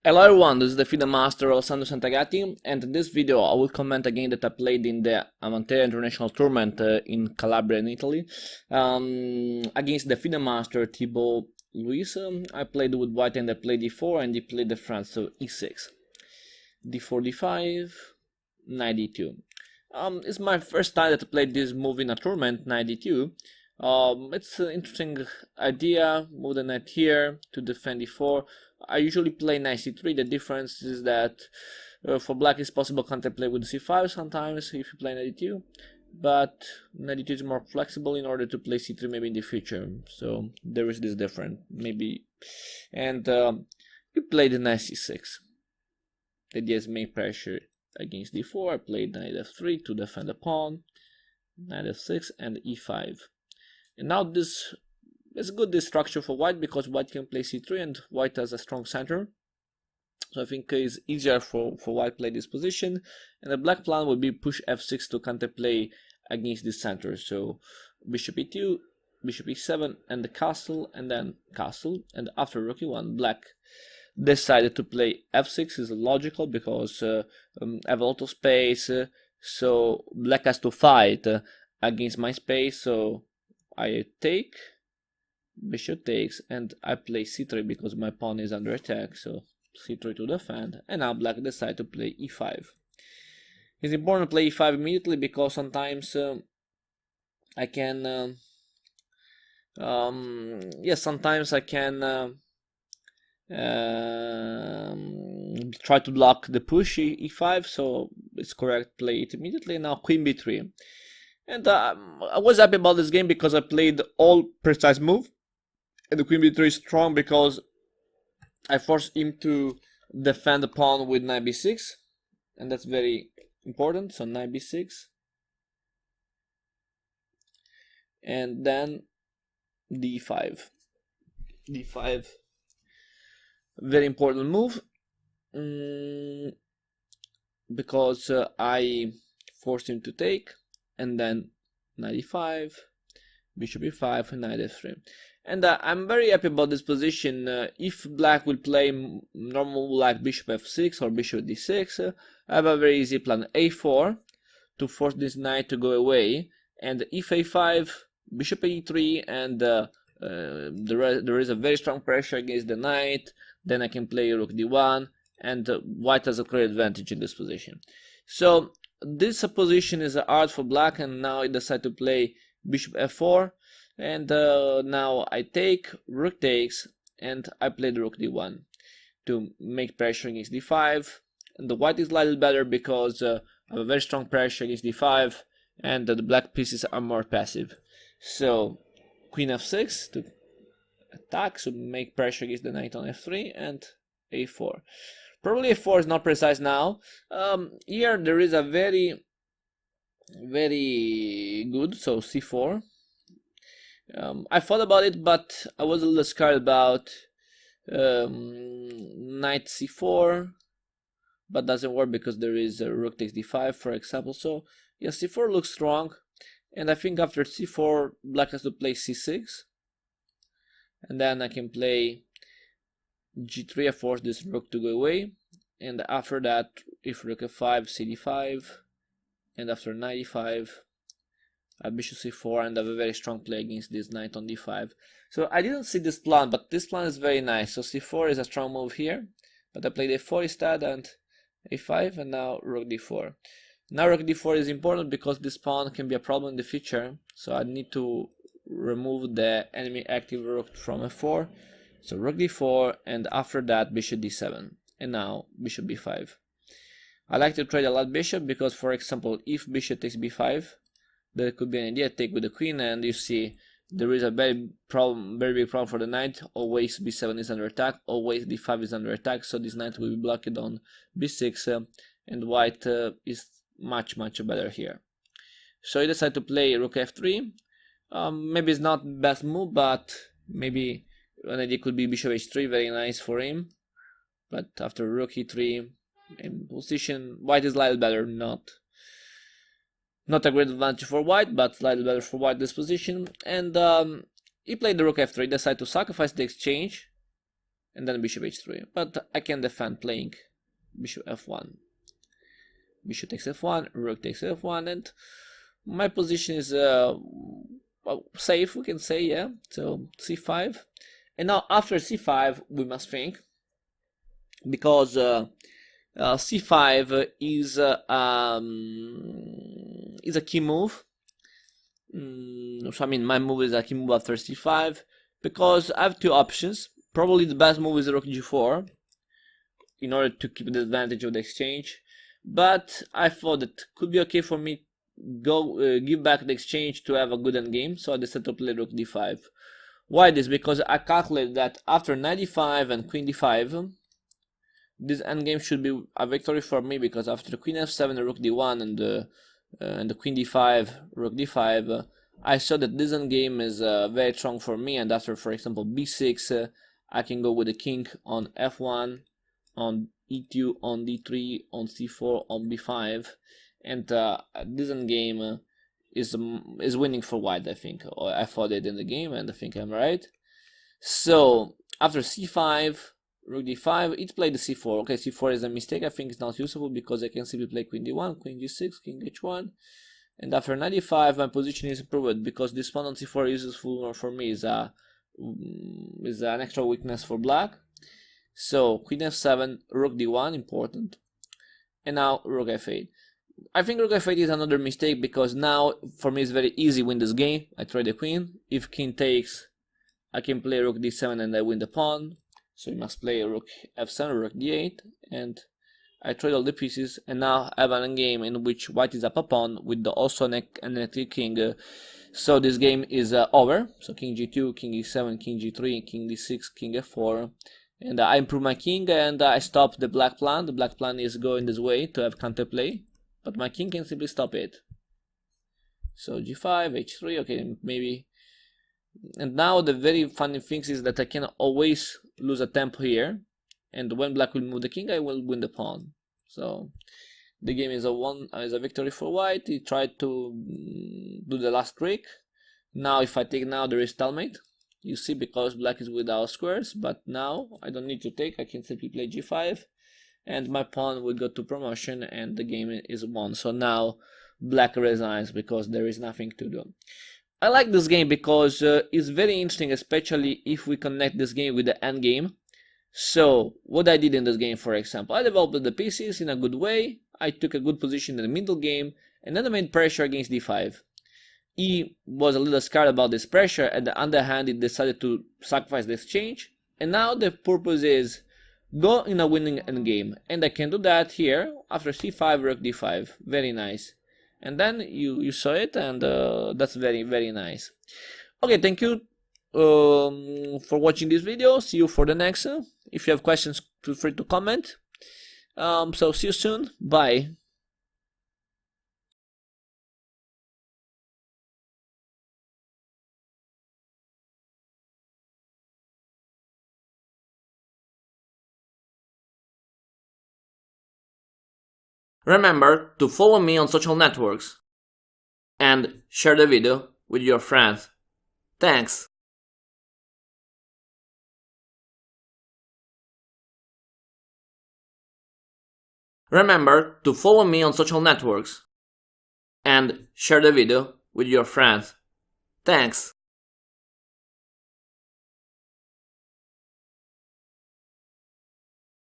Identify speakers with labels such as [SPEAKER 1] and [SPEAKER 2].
[SPEAKER 1] Hello everyone, this is the FIDE Master of Santagati, and in this video I will comment a game that I played in the Amantea International Tournament in Calabria in Italy against the FIDE Master Thibaut Luis. I played with white and I played d4 and he played the front, so e6, d4, d5, knight d2. It's my first time that I played this move in a tournament, knight d2. It's an interesting idea, move the knight here to defend d4. I usually play knight c3. The difference is that for black it's possible to play with c5 sometimes if you play knight d2, but knight d2 is more flexible in order to play c3 maybe in the future, so there is this difference maybe. And you played the knight c6. The idea is make pressure against d4. I played knight f3 to defend the pawn, knight f6 and e5. And now this is good, this structure for white, because white can play c3 and white has a strong center. So I think it's easier for white to play this position. And the black plan would be push f6 to counterplay against this center. So bishop e2, bishop e7 and the castle, and then castle. And after rook e1, black decided to play f6. Is logical because I have a lot of space, so black has to fight against my space. So I take, bishop takes, and I play c3 because my pawn is under attack, so c3 to defend. And now black decide to play e5. It's important to play e5 immediately because sometimes I can sometimes I can try to block the push e5, so it's correct, play it immediately. Now queen b3. And I was happy about this game because I played all precise move. And the queen b3 is strong because I forced him to defend the pawn with knight b6. And that's very important. So knight b6. And then d5. d5. Very important move. Because I forced him to take. And then knight e5, bishop e5, and knight f3. And I'm very happy about this position. If black will play normal like bishop f6 or bishop d6, I have a very easy plan. a4 to force this knight to go away, and if a5, bishop e3, and there is a very strong pressure against the knight. Then I can play rook d1, and white has a clear advantage in this position. So this position is hard for black, and now I decide to play bishop f4, and now I take, rook takes, and I play the rook d1 to make pressure against d5. And the white is slightly better because I have a very strong pressure against d5, and the black pieces are more passive. So queen f6 to attack, so make pressure against the knight on f3, and a4. Probably a4 is not precise now. Here there is a very good, so c4. I thought about it, but I was a little scared about knight c4, but doesn't work because there is a rook takes d5, for example. So yeah, c4 looks strong, and I think after c4 black has to play c6, and then I can play g3. I force this rook to go away, and after that, if rook f5, cd5, and after knight e5, bishop c4, and I have a very strong play against this knight on d5. So I didn't see this plan, but this plan is very nice. So c4 is a strong move here, but I played a4 instead, and a5, and now rook d4. Now rook d4 is important because this pawn can be a problem in the future, so I need to remove the enemy active rook from f4. So rook d4, and after that bishop d7, and now bishop b5. I like to trade a lot bishop because, for example, if bishop takes b5, there could be an idea, take with the queen, and you see there is a very big problem for the knight. Always b7 is under attack, always d5 is under attack, so this knight will be blocked on b6, and white is much better here. So I decide to play rook f3. Maybe it's not the best move, but maybe an idea could be bishop h3, very nice for him. But after rook e3, in position, white is slightly better, not a great advantage for white, but slightly better for white this position. And he played the rook f3, decided to sacrifice the exchange, and then bishop h3. But I can defend playing bishop f1. Bishop takes f1, rook takes f1, and my position is well, safe, we can say, yeah. So c5, and now after c5 we must think, because c5 is a key move. So I mean, my move is a key move after c5, because I have two options. Probably the best move is rook g4 in order to keep the advantage of the exchange, but I thought it could be okay for me go give back the exchange to have a good endgame, so I decided to play rook d5. Why this? Because I calculated that after knight d5 and queen d5, this endgame should be a victory for me, because after queen f7, rook d1, and the queen d5, rook d5, I saw that this endgame is very strong for me, and after, for example, b6, I can go with the king on f1, on e2, on d3, on c4, on b5, and this endgame is winning for white, I think. Or I thought it in the game, and I think I'm right. So after c5, rook d5, it played the c4. Okay, c4 is a mistake. I think it's not useful because I can simply play queen d1, queen g6, king h1, and after knight d5, my position is improved because this pawn on c4 is useful for me. Is an extra weakness for black. So queen f7, rook d1, important, and now rook f8. I think rook f8 is another mistake, because now for me it's very easy win this game. I try the queen. If king takes, I can play rook d7 and I win the pawn. So you must play rook f7, rook d8, and I trade all the pieces, and now I have a game in which white is up a pawn with the also an electric king. So this game is over. So king g2, king e7, king g3, king d6, king f4, and I improve my king, and I stop the black plan. The black plan is going this way to have counterplay, but my king can simply stop it. So g5, h3, okay, maybe. And now the very funny thing is that I can always lose a tempo here, and when black will move the king, I will win the pawn. So the game is a victory for white. He tried to do the last trick. Now if I take now, there is stalemate. You see, because black is without squares, but now I don't need to take. I can simply play g5, and my pawn will go to promotion, and the game is won. So now black resigns because there is nothing to do. I like this game because it's very interesting, especially if we connect this game with the end game. So what I did in this game, for example, I developed the pieces in a good way. I took a good position in the middle game, and then I made pressure against d5. He was a little scared about this pressure. At the other hand, he decided to sacrifice the exchange, and now the purpose is go in a winning endgame, and I can do that here after c5, rook d5. Very nice. And then you saw it, and that's very, very nice. Okay, thank you for watching this video. See you for the next. If you have questions, feel free to comment. So see you soon. Bye. Remember to follow me on social networks and share the video with your friends. Thanks! Remember to follow me on social networks and share the video with your friends. Thanks!